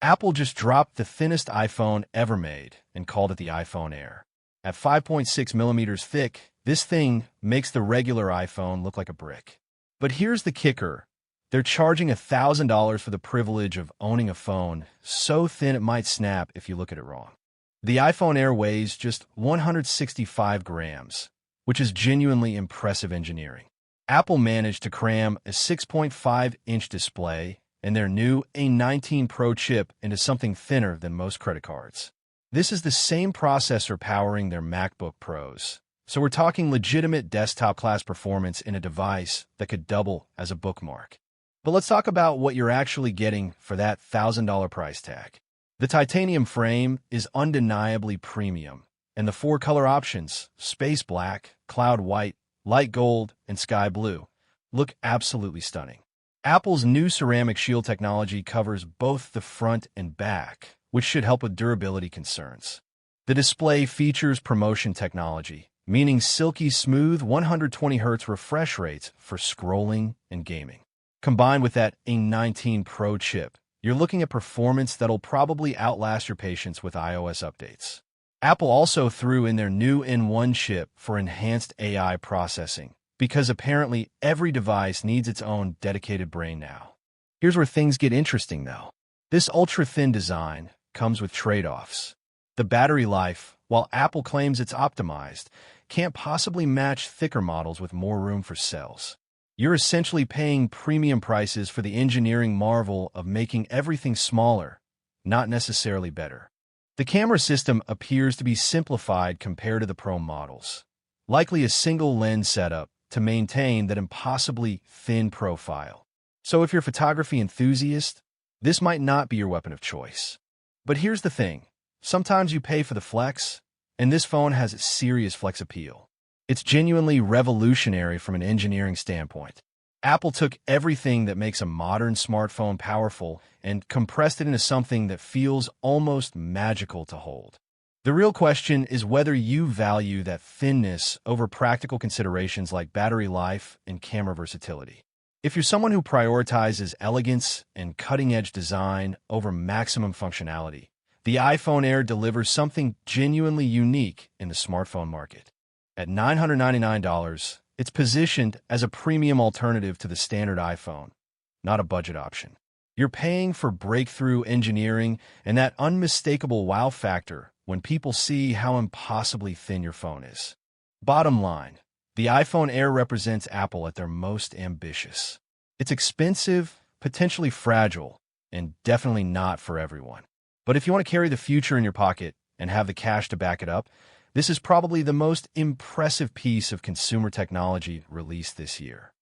Apple just dropped the thinnest iPhone ever made and called it the iPhone Air. At 5.6 millimeters thick, this thing makes the regular iPhone look like a brick. But here's the kicker. They're charging $1,000 for the privilege of owning a phone so thin it might snap if you look at it wrong. The iPhone Air weighs just 165 grams, which is genuinely impressive engineering. Apple managed to cram a 6.5-inch display and their new A19 Pro chip into something thinner than most credit cards. This is the same processor powering their MacBook Pros. So we're talking legitimate desktop-class performance in a device that could double as a bookmark. But let's talk about what you're actually getting for that $1,000 price tag. The titanium frame is undeniably premium, and the 4 color options, space black, cloud white, light gold, and sky blue, look absolutely stunning. Apple's new ceramic shield technology covers both the front and back, which should help with durability concerns. The display features promotion technology, meaning silky smooth 120 Hz refresh rates for scrolling and gaming. Combined with that A19 Pro chip, you're looking at performance that'll probably outlast your patience with iOS updates. Apple also threw in their new N1 chip for enhanced AI processing, because apparently every device needs its own dedicated brain now. Here's where things get interesting, though. This ultra-thin design comes with trade-offs. The battery life, while Apple claims it's optimized, can't possibly match thicker models with more room for cells. You're essentially paying premium prices for the engineering marvel of making everything smaller, not necessarily better. The camera system appears to be simplified compared to the Pro models, likely a single lens setup to maintain that impossibly thin profile. So if you're a photography enthusiast, this might not be your weapon of choice. But here's the thing. Sometimes you pay for the flex, and this phone has a serious flex appeal. It's genuinely revolutionary from an engineering standpoint. Apple took everything that makes a modern smartphone powerful and compressed it into something that feels almost magical to hold. The real question is whether you value that thinness over practical considerations like battery life and camera versatility. If you're someone who prioritizes elegance and cutting-edge design over maximum functionality, the iPhone Air delivers something genuinely unique in the smartphone market. At $999, it's positioned as a premium alternative to the standard iPhone, not a budget option. You're paying for breakthrough engineering and that unmistakable wow factor when people see how impossibly thin your phone is. Bottom line, the iPhone Air represents Apple at their most ambitious. It's expensive, potentially fragile, and definitely not for everyone. But if you want to carry the future in your pocket and have the cash to back it up, this is probably the most impressive piece of consumer technology released this year.